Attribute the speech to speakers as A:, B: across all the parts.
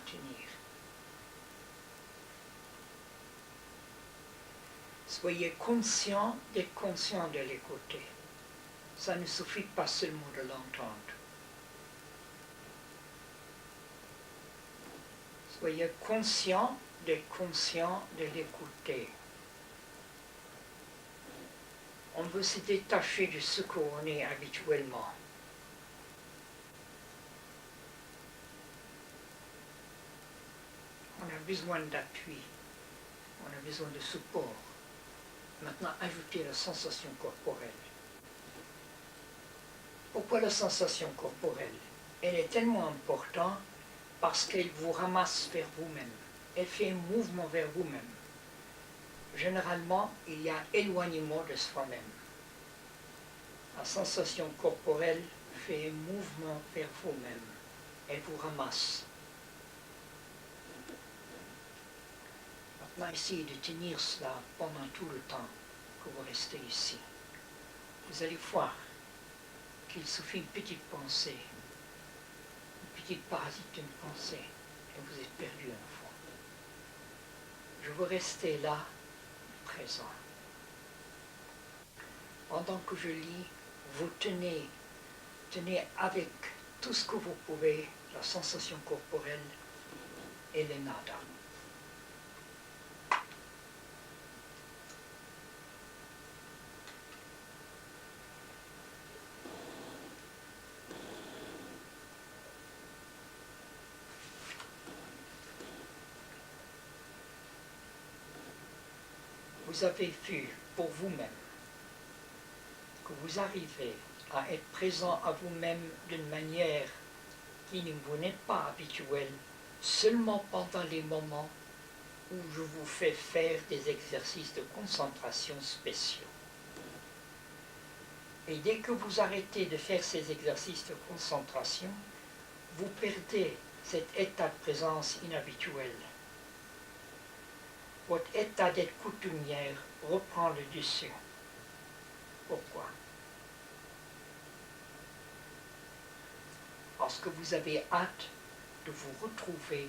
A: tenir. Soyez conscient d'être conscient de l'écouter. Ça ne suffit pas seulement de l'entendre. Soyez conscient d'être conscient de l'écouter. On veut se détacher de ce qu'on est habituellement. On a besoin d'appui, on a besoin de support. Maintenant, ajoutez la sensation corporelle. Pourquoi la sensation corporelle? Elle est tellement importante parce qu'elle vous ramasse vers vous-même. Elle fait un mouvement vers vous-même. Généralement, il y a éloignement de soi-même. La sensation corporelle fait un mouvement vers vous-même. Elle vous ramasse. Maintenant, essayez de tenir cela pendant tout le temps que vous restez ici. Vous allez voir qu'il suffit une petite pensée, une petite parasite d'une pensée, et vous êtes perdu à la fois. Je veux rester là, présent. Pendant que je lis, vous tenez avec tout ce que vous pouvez, la sensation corporelle et le nada. Vous avez vu pour vous-même que vous arrivez à être présent à vous-même d'une manière qui ne vous n'est pas habituelle, seulement pendant les moments où je vous fais faire des exercices de concentration spéciaux. Et dès que vous arrêtez de faire ces exercices de concentration, vous perdez cet état de présence inhabituel. Votre état d'être coutumière reprend le dessus. Pourquoi? Parce que vous avez hâte de vous retrouver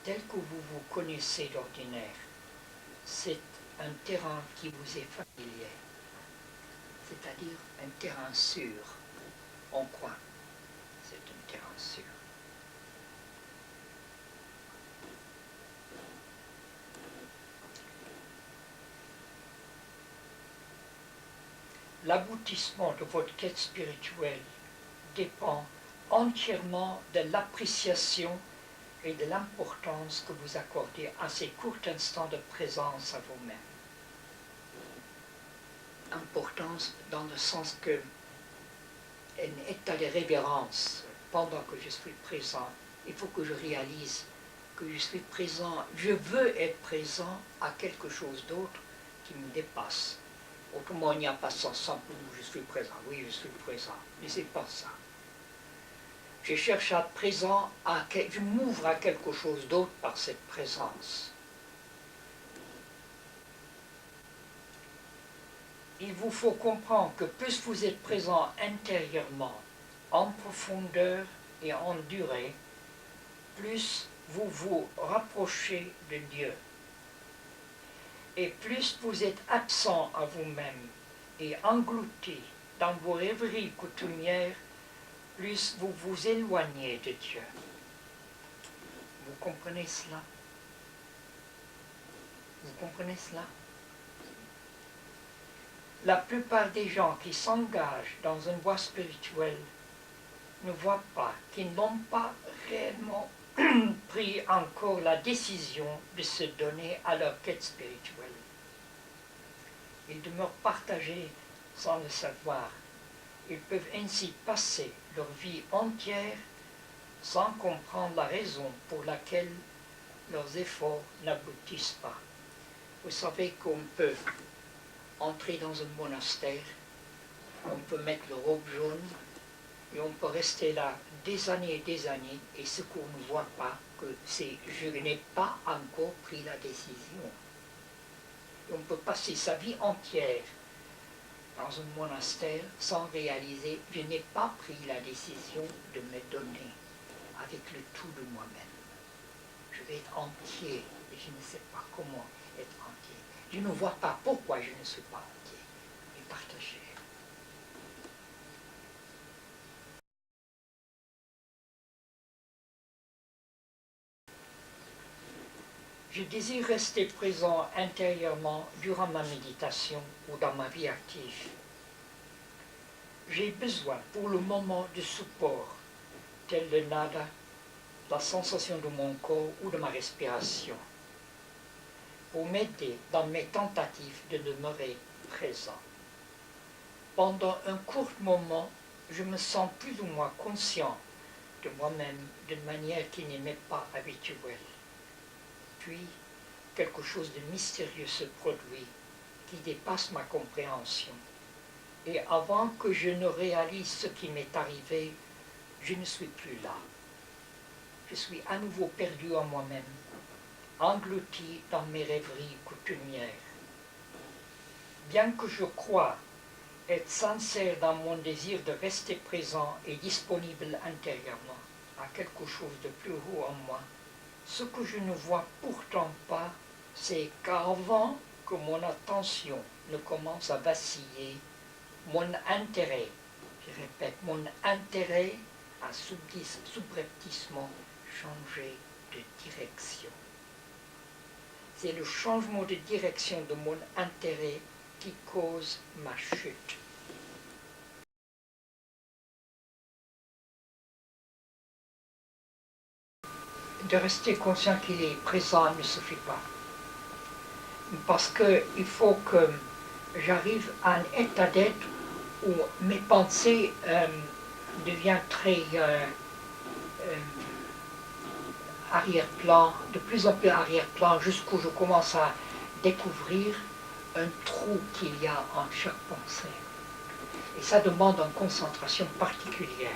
A: tel que vous vous connaissez d'ordinaire. C'est un terrain qui vous est familier, c'est-à-dire un terrain sûr. En quoi? C'est un terrain sûr. L'aboutissement de votre quête spirituelle dépend entièrement de l'appréciation et de l'importance que vous accordez à ces courts instants de présence à vous-même. Importance dans le sens que un état de révérence pendant que je suis présent. Il faut que je réalise que je suis présent, je veux être présent à quelque chose d'autre qui me dépasse. Autrement, il n'y a pas ça simplement je suis présent. Oui, je suis présent, mais ce n'est pas ça. Je cherche à être présent, je m'ouvre à quelque chose d'autre par cette présence. Il vous faut comprendre que plus vous êtes présent intérieurement, en profondeur et en durée, plus vous vous rapprochez de Dieu. Et plus vous êtes absent à vous-même et englouti dans vos rêveries coutumières, plus vous vous éloignez de Dieu. Vous comprenez cela? Vous comprenez cela? La plupart des gens qui s'engagent dans une voie spirituelle ne voient pas, qu'ils n'ont pas réellement pris encore la décision de se donner à leur quête spirituelle. Ils demeurent partagés sans le savoir. Ils peuvent ainsi passer leur vie entière sans comprendre la raison pour laquelle leurs efforts n'aboutissent pas. Vous savez qu'on peut entrer dans un monastère, on peut mettre le robe jaune, et on peut rester là des années, et ce qu'on ne voit pas, que c'est je n'ai pas encore pris la décision. Et on peut passer sa vie entière dans un monastère sans réaliser je n'ai pas pris la décision de me donner avec le tout de moi-même. je vais être entier, et je ne sais pas comment être entier. Je ne vois pas pourquoi je ne suis pas entier, et partager. Je désire rester présent intérieurement durant ma méditation ou dans ma vie active. J'ai besoin pour le moment de support, tel le nada, la sensation de mon corps ou de ma respiration, pour m'aider dans mes tentatives de demeurer présent. Pendant un court moment, je me sens plus ou moins conscient de moi-même d'une manière qui n'est même pas habituelle. Puis, quelque chose de mystérieux se produit qui dépasse ma compréhension. Et avant que je ne réalise ce qui m'est arrivé, je ne suis plus là. Je suis à nouveau perdu en moi-même, englouti dans mes rêveries coutumières. Bien que je croie être sincère dans mon désir de rester présent et disponible intérieurement à quelque chose de plus haut en moi, ce que je ne vois pourtant pas, c'est qu'avant que mon attention ne commence à vaciller, mon intérêt, je répète, mon intérêt a subrepticement changé de direction. C'est le changement de direction de mon intérêt qui cause ma chute. De rester conscient qu'il est présent ne suffit pas. Parce qu'il faut que j'arrive à un état d'être où mes pensées deviennent très arrière-plan, de plus en plus arrière-plan, jusqu'où je commence à découvrir un trou qu'il y a en chaque pensée. Et ça demande une concentration particulière.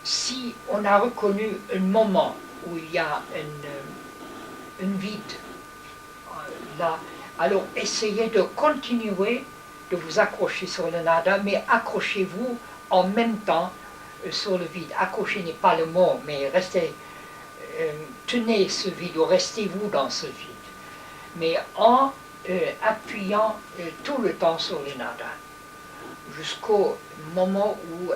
A: Si on a reconnu un moment où il y a une vide là, alors essayez de continuer de vous accrocher sur le nada, mais accrochez-vous en même temps sur le vide. Accrocher n'est pas le mot, mais restez, tenez ce vide ou restez-vous dans ce vide. Mais en appuyant tout le temps sur le nada, jusqu'au moment où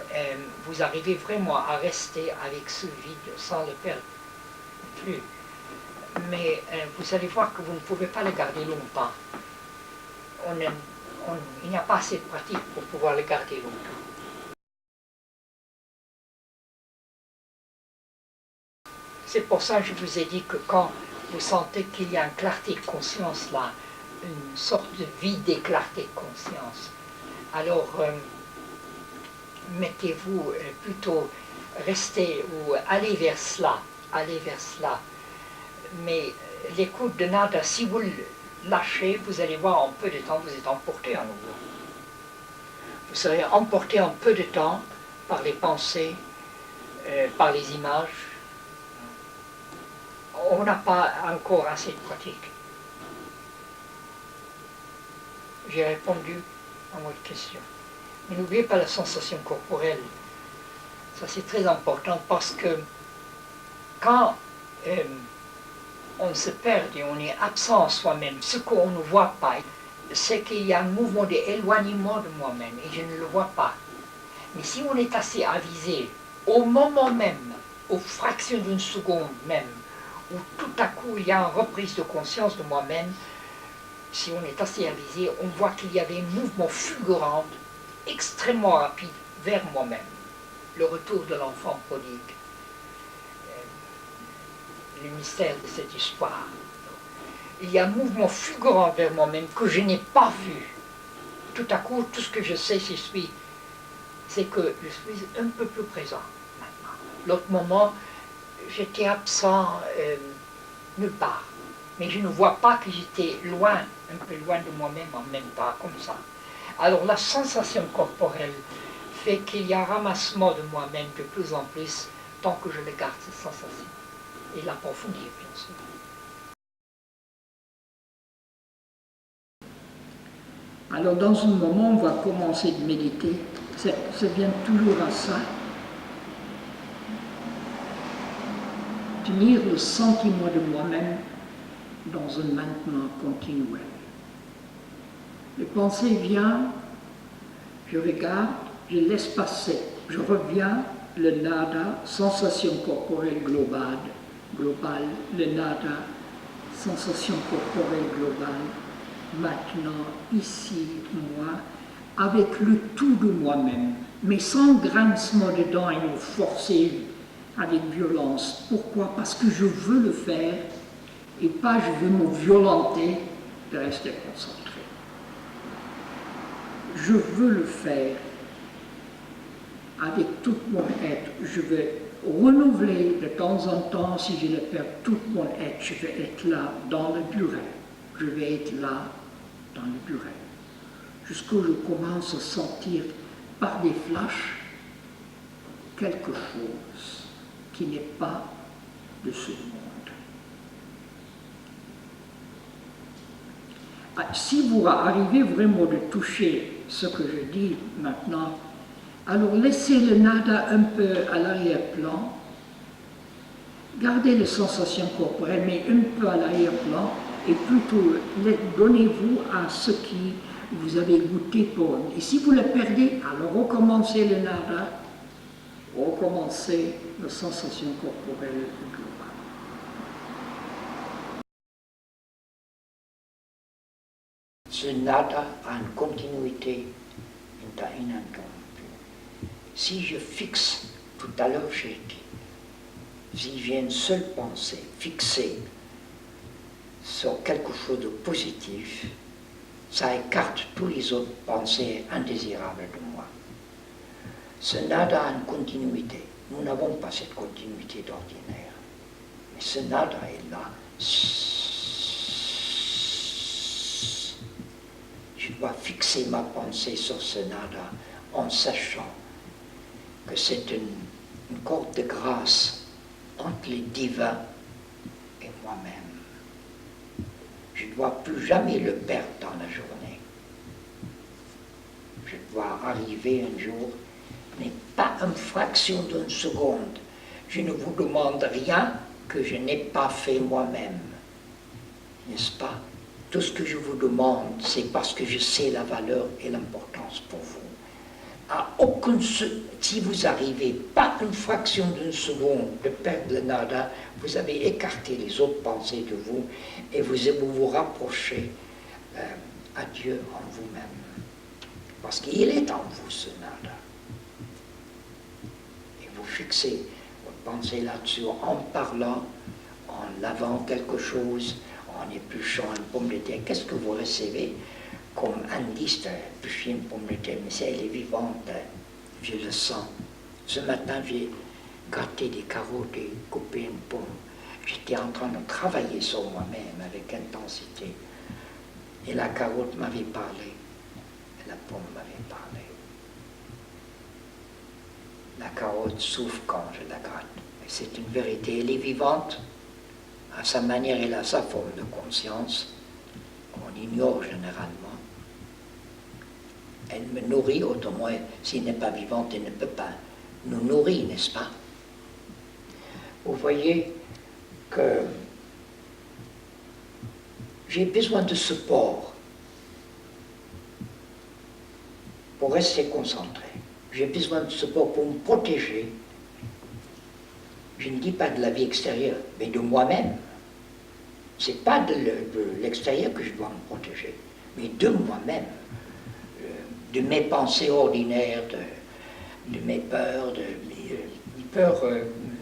A: vous arrivez vraiment à rester avec ce vide sans le perdre plus. Mais vous allez voir que vous ne pouvez pas le garder longtemps. Il n'y a pas assez de pratique pour pouvoir le garder longtemps. C'est pour ça que je vous ai dit que quand vous sentez qu'il y a une clarté de conscience là, une sorte de vide et clarté de conscience, alors mettez-vous plutôt, restez ou allez vers cela, Mais l'écoute de nada, si vous le lâchez, vous allez voir en peu de temps, vous êtes emporté à nouveau. Vous serez emporté en peu de temps par les pensées, par les images. On n'a pas encore assez de pratique. J'ai répondu à votre question. Mais n'oubliez pas la sensation corporelle. Ça c'est très important parce que quand on se perd et on est absent en soi-même, ce qu'on ne voit pas, c'est qu'il y a un mouvement d'éloignement de moi-même et je ne le vois pas. Mais si on est assez avisé, au moment même, aux fractions d'une seconde même, où tout à coup il y a une reprise de conscience de moi-même, si on est assez avisé, on voit qu'il y a des mouvements fulgurants, extrêmement rapides, vers moi-même. Le retour de l'enfant prodigue. Le mystère de cette histoire. Il y a un mouvement fulgurant vers moi-même que je n'ai pas vu. Tout à coup, tout ce que je sais, c'est que je suis un peu plus présent maintenant. L'autre moment, j'étais absent nulle part. Mais je ne vois pas que j'étais loin, un peu loin de moi-même en même temps, comme ça. Alors la sensation corporelle fait qu'il y a un ramassement de moi-même de plus en plus, tant que je le garde, cette sensation. Et l'approfondir, bien sûr. Alors, dans un moment, on va commencer de méditer. Ça vient toujours à ça.
B: tenir le sentiment de moi-même dans un maintenant continuel. Les pensées viennent, je regarde, je laisse passer, je reviens, le nada, sensation corporelle globale, le nada, sensation corporelle globale, maintenant, ici, moi, avec le tout de moi-même, mais sans grincement dedans et me forcer avec violence. Pourquoi? Parce que je veux le faire et pas je veux me violenter de rester concentré. Je veux le faire avec tout mon être. Je vais renouveler de temps en temps, si je le perds, tout mon être. Je vais être là dans le durée. Je vais être là dans le durée. Jusqu'où je commence à sentir par des flashs quelque chose qui n'est pas de ce monde. Si vous arrivez vraiment de toucher ce que je dis maintenant, alors laissez le nada un peu à l'arrière-plan, gardez les sensations corporelles, mais un peu à l'arrière-plan, et plutôt donnez-vous à ce qui vous avez goûté pour. Et si vous le perdez, alors recommencez le nada, recommencez la sensation corporelle globale.
C: Ce nada a une continuité ininterrompue. Si je fixe, tout à l'heure j'ai dit, si j'ai une seule pensée fixée sur quelque chose de positif, ça écarte tous les autres pensées indésirables de moi. Ce nada a une continuité. Nous n'avons pas cette continuité d'ordinaire. Mais ce nada est là. Je dois fixer ma pensée sur ce nada en sachant que c'est une corde de grâce entre les divins et moi-même. Je ne dois plus jamais le perdre dans la journée. Je dois arriver un jour, mais pas une fraction d'une seconde. Je ne vous demande rien que je n'ai pas fait moi-même. N'est-ce pas? Tout ce que je vous demande, c'est parce que je sais la valeur et l'importance pour vous. Si vous arrivez pas une fraction d'une seconde de perdre le nada, vous avez écarté les autres pensées de vous et vous vous rapprochez à Dieu en vous-même. Parce qu'il est en vous ce nada. Et vous fixez votre pensée là-dessus en parlant, en lavant quelque chose, en épluchant une pomme de terre. Qu'est-ce que vous recevez comme indice d'éplucher une pomme de terre? Mais elle est vivante, je le sens. Ce matin, j'ai gâté des carottes et coupé une pomme. J'étais en train de travailler sur moi-même avec intensité. Et la carotte m'avait parlé, et la pomme m'avait parlé. La carotte souffre quand je la gratte. Et c'est une vérité, elle est vivante. À sa manière, elle a sa forme de conscience, qu'on ignore généralement. Elle me nourrit, autrement, s'il n'est pas vivante, elle ne peut pas nous nourrir, n'est-ce pas? Vous voyez que j'ai besoin de support pour rester concentré. J'ai besoin de support pour me protéger. Je ne dis pas de la vie extérieure, mais de moi-même. Ce n'est pas de l'extérieur que je dois me protéger, mais de moi-même, de mes pensées ordinaires, de mes peurs, de mes peurs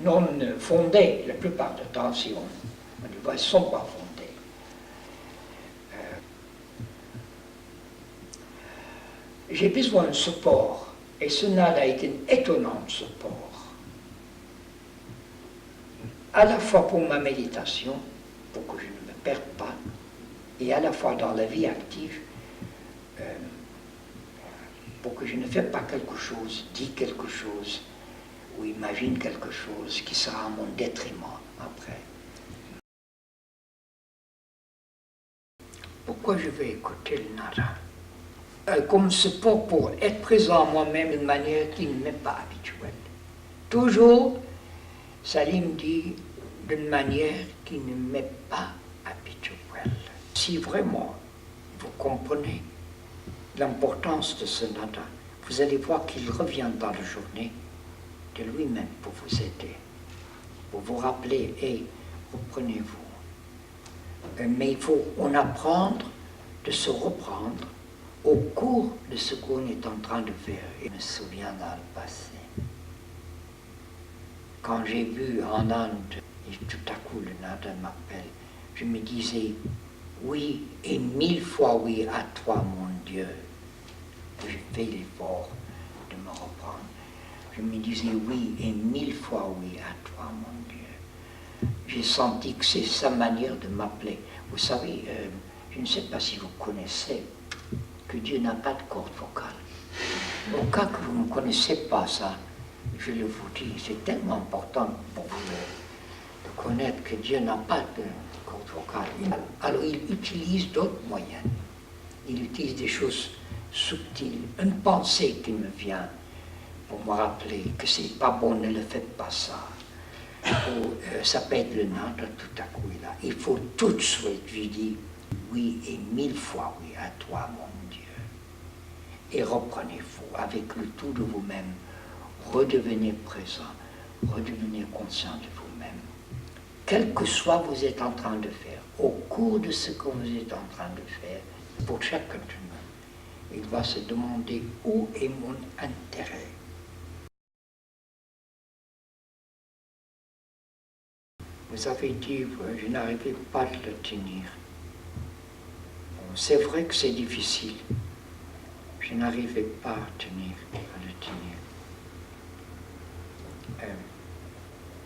C: non fondées, la plupart du temps, si on les voit, elles ne sont pas fondées. J'ai besoin de support, et ce nada est un étonnant support. À la fois pour ma méditation, pour que je ne me perde pas, et à la fois dans la vie active, pour que je ne fasse pas quelque chose, dis quelque chose, ou imagine quelque chose qui sera à mon détriment après. Pourquoi je vais écouter le nada? Comme support pour être présent à moi-même d'une manière qui ne m'est pas habituelle. Toujours, Salim dit, d'une manière qui ne m'est pas habituelle. Si vraiment vous comprenez l'importance de ce nada, vous allez voir qu'il revient dans la journée de lui-même pour vous aider, pour vous rappeler et reprenez-vous. Mais il faut en apprendre de se reprendre au cours de ce qu'on est en train de faire. Je me souviens dans le passé, quand j'ai vu en Inde, et tout à coup le nada m'appelle, je me disais oui et 1000 fois oui à toi mon Dieu. J'ai fait l'effort de me reprendre. Je me disais oui et 1000 fois oui à toi mon Dieu. J'ai senti que c'est sa manière de m'appeler. Vous savez, je ne sais pas si vous connaissez que Dieu n'a pas de corde vocale. Au cas que vous ne connaissez pas ça, je le vous dis, c'est tellement important pour vous de connaître que Dieu n'a pas de corde vocale. Alors il utilise d'autres moyens. Il utilise des choses subtiles, une pensée qui me vient pour me rappeler que c'est pas bon, ne le faites pas ça. Ou ça peut être le nada, tout à coup là. Il faut tout de suite, je dis, oui et 1000 fois oui à toi mon Dieu. Et reprenez-vous avec le tout de vous-même. Redevenez présent, redevenez conscient de vous-même. Quel que soit vous êtes en train de faire, au cours de ce que vous êtes en train de faire, pour chacun de nous, il va se demander où est mon intérêt. Vous avez dit, je n'arrivais pas à le tenir. Bon, c'est vrai que c'est difficile. Je n'arrivais pas à le tenir.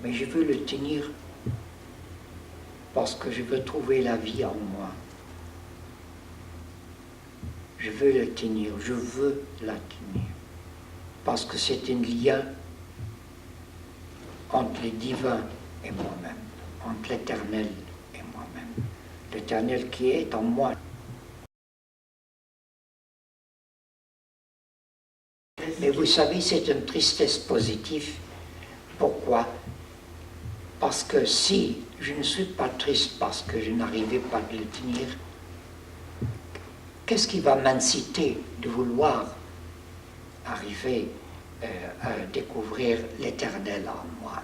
C: Mais je veux le tenir parce que je veux trouver la vie en moi. Je veux le tenir, je veux la tenir. Parce que c'est un lien entre le divin et moi-même, entre l'éternel et moi-même. L'éternel qui est en moi. Mais vous savez, c'est une tristesse positive. Pourquoi? Parce que si je ne suis pas triste parce que je n'arrivais pas à le tenir, qu'est-ce qui va m'inciter de vouloir arriver à découvrir l'éternel en moi,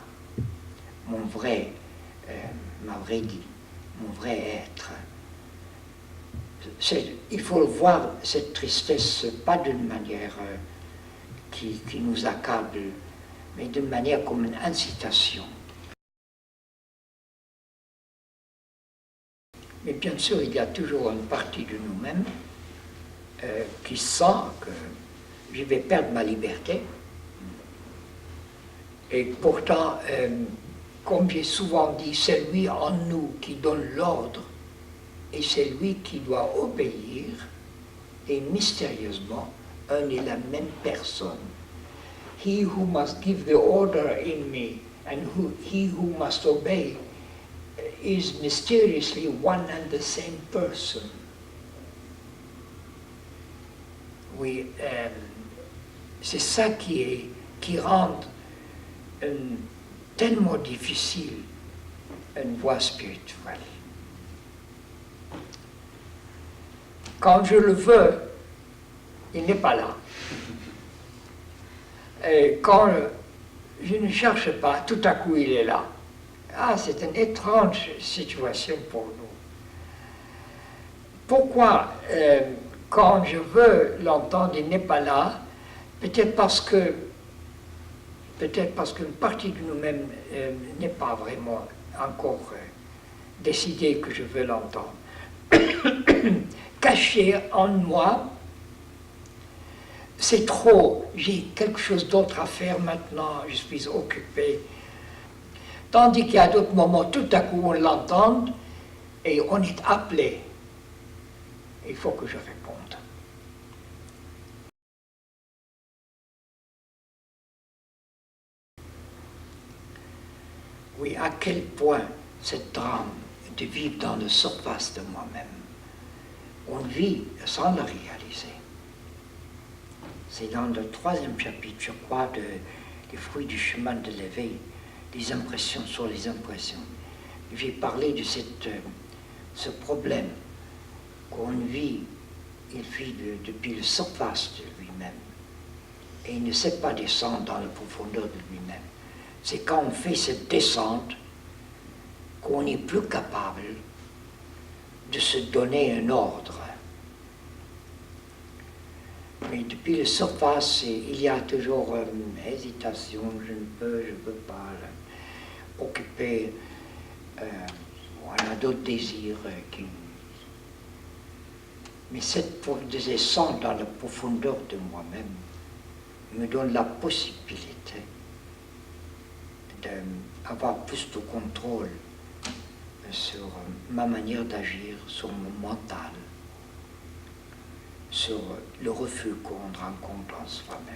C: mon vrai, ma vraie vie, mon vrai être? Il faut voir cette tristesse pas d'une manière qui nous accable, mais d'une manière comme une incitation. Mais bien sûr, il y a toujours une partie de nous-mêmes qui sent que je vais perdre ma liberté. Et pourtant, comme j'ai souvent dit, c'est lui en nous qui donne l'ordre et c'est lui qui doit obéir. Et mystérieusement, un et la même personne. He who must give the order in me and he who must obey is mysteriously one and the same person. Oui, c'est ça qui rend tellement difficile une voie spirituelle. Quand je le veux, il n'est pas là. Et quand je ne cherche pas, tout à coup il est là. Ah, c'est une étrange situation pour nous. Pourquoi, quand je veux l'entendre, il n'est pas là? Peut-être parce qu'une partie de nous-mêmes n'est pas vraiment encore décidée que je veux l'entendre. Caché en moi, c'est trop, j'ai quelque chose d'autre à faire maintenant, je suis occupé. Tandis qu'il y a d'autres moments, tout à coup, on l'entend et on est appelé. Il faut que je réponde. Oui, à quel point cette drame de vivre dans la surface de moi-même, on vit sans le réaliser. C'est dans le 3e chapitre, je crois, des fruits du chemin de l'éveil, les impressions sur les impressions. j'ai parlé de ce problème qu'on vit, il vit depuis la surface de lui-même et il ne sait pas descendre dans la profondeur de lui-même. C'est quand on fait cette descente qu'on n'est plus capable de se donner un ordre. Mais depuis la surface, il y a toujours une hésitation, je ne peux pas occuper, voilà, d'autres désirs. Mais cette descente dans la profondeur de moi-même me donne la possibilité d'avoir plus de contrôle sur ma manière d'agir, sur mon mental, sur le refus qu'on rencontre en soi-même.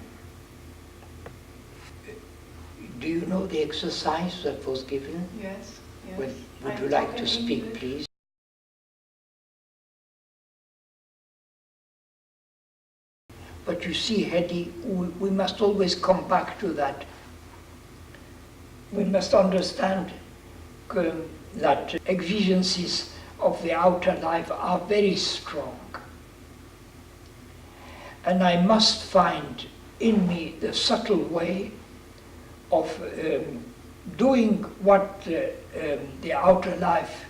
C: Do you know the exercise that was given?
D: Yes, yes.
C: Would you like to speak, please? But you see, Hedy, we must always come back to that. We must understand that exigencies of the outer life are very strong. And I must find in me the subtle way of doing what the outer life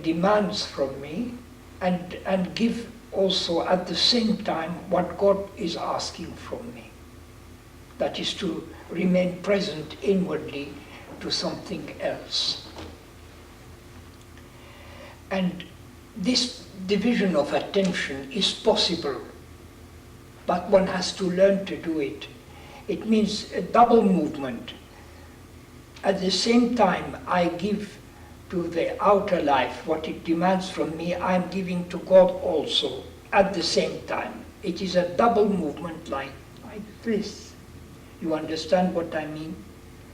C: demands from me and give also at the same time what God is asking from me. That is to remain present inwardly to something else. And this division of attention is possible, but one has to learn to do it. It means a double movement. At the same time I give to the outer life what it demands from me, I am giving to God also at the same time. It is a double movement like this. You understand what I mean?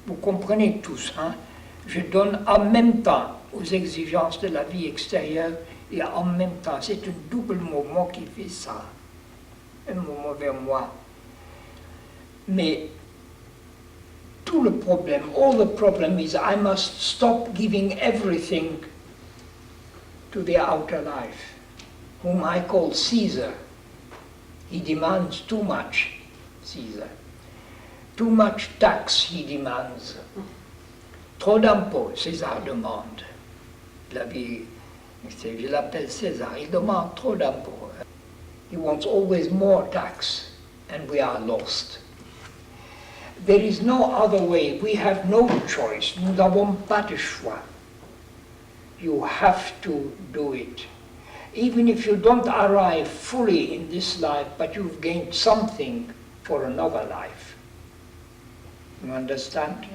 C: Vous comprenez tous, hein? Je donne en même temps aux exigences de la vie extérieure et en même temps. C'est un double mouvement qui fait ça. Un mouvement vers moi. Mais tout le problème, all the problem is I must stop giving everything to the outer life, whom I call Caesar. He demands too much, Caesar. Too much tax he demands. Trop d'impôts, César demande. La vie, je l'appelle César, il demande trop d'impôts. He wants always more tax, and we are lost. There is no other way. We have no choice. Nous n'avons pas de choix. You have to do it. Even if you don't arrive fully in this life, but you've gained something for another life. You understand?
D: Yes.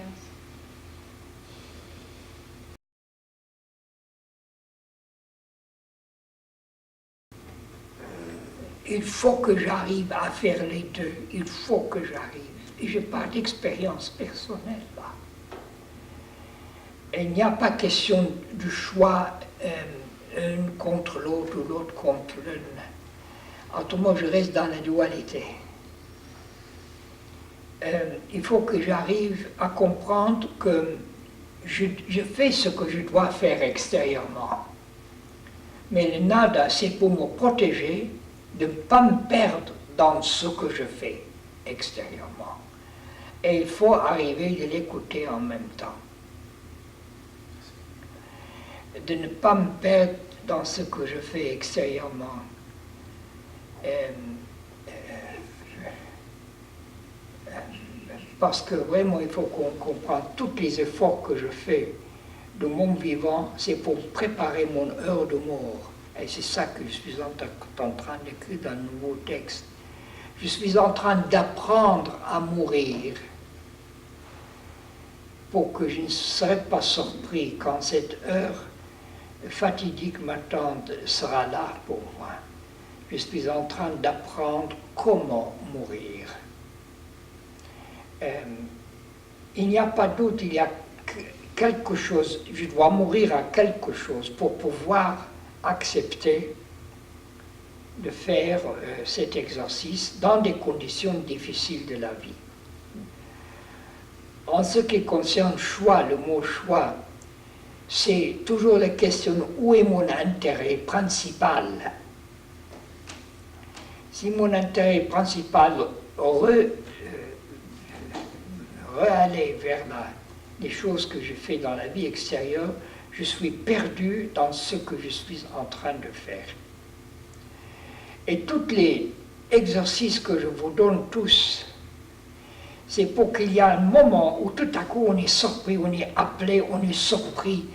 A: Il faut que j'arrive à faire les deux. Il faut que j'arrive. Et je parle d'expérience personnelle là. Il n'y a pas question de choix un contre l'autre ou l'autre contre l'un. Autrement, je reste dans la dualité. Il faut que j'arrive à comprendre que je fais ce que je dois faire extérieurement. Mais le nada, c'est pour me protéger de ne pas me perdre dans ce que je fais extérieurement. Et il faut arriver de l'écouter en même temps. De ne pas me perdre dans ce que je fais extérieurement. Parce que vraiment, il faut qu'on comprenne tous les efforts que je fais de mon vivant, c'est pour préparer mon heure de mort. Et c'est ça que je suis en train d'écrire dans le nouveau texte. Je suis en train d'apprendre à mourir pour que je ne serai pas surpris quand cette heure fatidique m'attend sera là pour moi. Je suis en train d'apprendre comment mourir. Il n'y a pas doute, il y a quelque chose, je dois mourir à quelque chose pour pouvoir accepter de faire cet exercice dans des conditions difficiles de la vie. En ce qui concerne choix, le mot choix,
C: c'est toujours la question où est mon intérêt principal. Si mon intérêt principal aller vers les choses que je fais dans la vie extérieure, je suis perdu dans ce que je suis en train de faire. Et tous les exercices que je vous donne tous, c'est pour qu'il y ait un moment où tout à coup on est surpris, on est appelé, on est surpris,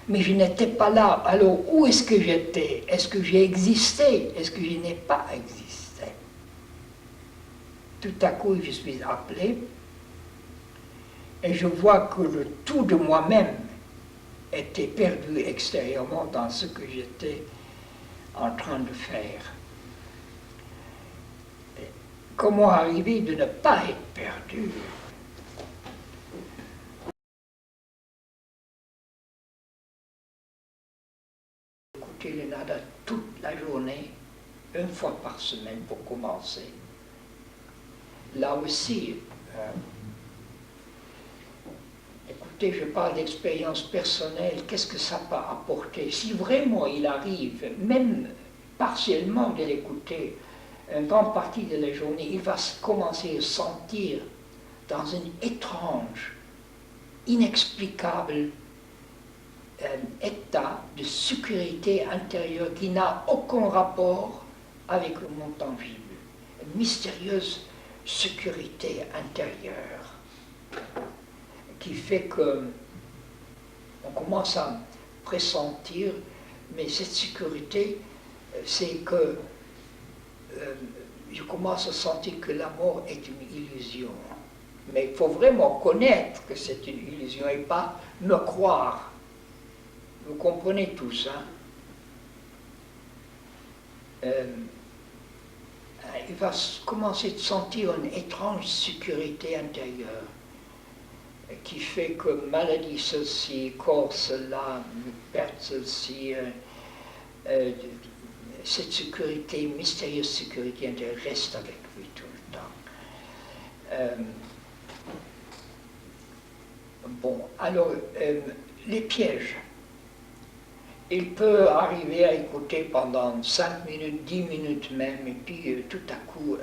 C: mais je n'étais pas là. Alors où est-ce que j'étais? Est-ce que j'ai existé? Est-ce que je n'ai pas existé? Tout à coup je suis appelé et je vois que le tout de moi-même était perdu extérieurement dans ce que j'étais en train de faire. Et comment arriver de ne pas être perdu? Écouter le nada toute la journée, une fois par semaine pour commencer. Là aussi, écoutez, je parle d'expérience personnelle, qu'est-ce que ça peut apporter? Si vraiment il arrive, même partiellement de l'écouter, une grande partie de la journée, il va commencer à sentir dans un étrange, inexplicable état de sécurité intérieure qui n'a aucun rapport avec le monde tangible. Une mystérieuse sécurité intérieure qui fait que on commence à pressentir, mais cette sécurité, c'est que je commence à sentir que la mort est une illusion. Mais il faut vraiment connaître que c'est une illusion et pas me croire. Vous comprenez tout ça? Il va commencer à sentir une étrange sécurité intérieure qui fait que maladie ceci, corps cela, perte ceci, cette sécurité, mystérieuse sécurité intérieure reste avec lui tout le temps. Bon, alors, les pièges. Il peut arriver à écouter pendant 5 minutes, 10 minutes même, et puis tout à coup,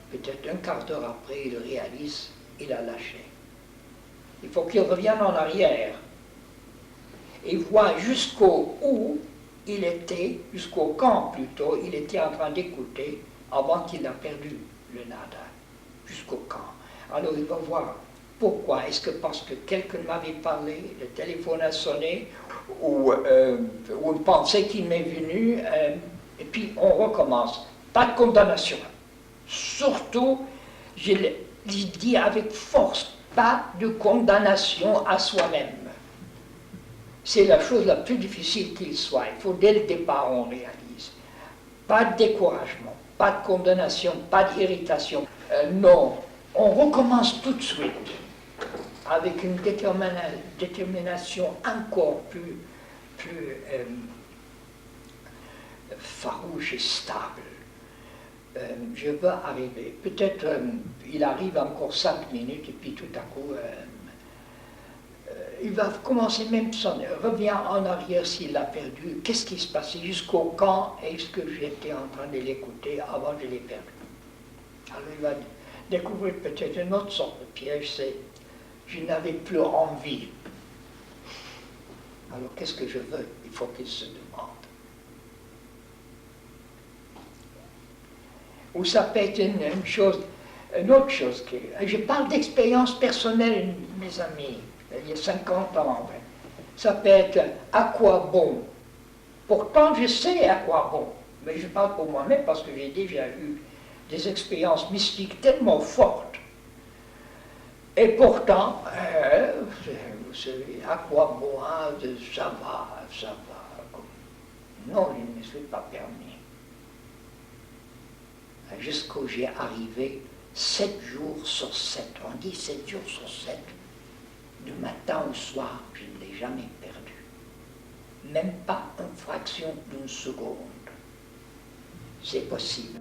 C: peut-être un quart d'heure après, il réalise, il a lâché. Il faut qu'il revienne en arrière et voit jusqu'au où il était, jusqu'au quand plutôt, il était en train d'écouter avant qu'il a perdu le nada, jusqu'au quand. Alors il va voir pourquoi. Est-ce que parce que quelqu'un m'avait parlé, le téléphone a sonné, ou une pensée qui m'est venue, et puis on recommence. Pas de condamnation. Surtout, je dis avec force, pas de condamnation à soi-même. C'est la chose la plus difficile qu'il soit. Il faut dès le départ on réalise. Pas de découragement, pas de condamnation, pas d'irritation. Non, on recommence tout de suite avec une détermination encore plus farouche et stable. Je veux arriver. Peut-être il arrive encore 5 minutes et puis tout à coup il va commencer même revient en arrière s'il l'a perdu. Qu'est-ce qui se passait jusqu'au quand est-ce que j'étais en train de l'écouter avant je l'ai perdu. Alors il va découvrir peut-être une autre sorte de piège, c'est je n'avais plus envie. Alors qu'est-ce que je veux? Il faut qu'il se demande. Ou ça peut être une autre chose. Je parle d'expérience personnelle, mes amis, il y a 50 ans. Ça peut être à quoi bon? Pourtant, je sais à quoi bon. Mais je parle pour moi-même parce que j'ai déjà eu des expériences mystiques tellement fortes. Et pourtant, vous savez, à quoi bon? Ça va. Non, je ne me suis pas permis. Jusqu'où j'ai arrivé 7 jours sur 7. On dit 7 jours sur 7. Du matin au soir, je ne l'ai jamais perdu. Même pas une fraction d'une seconde. C'est possible.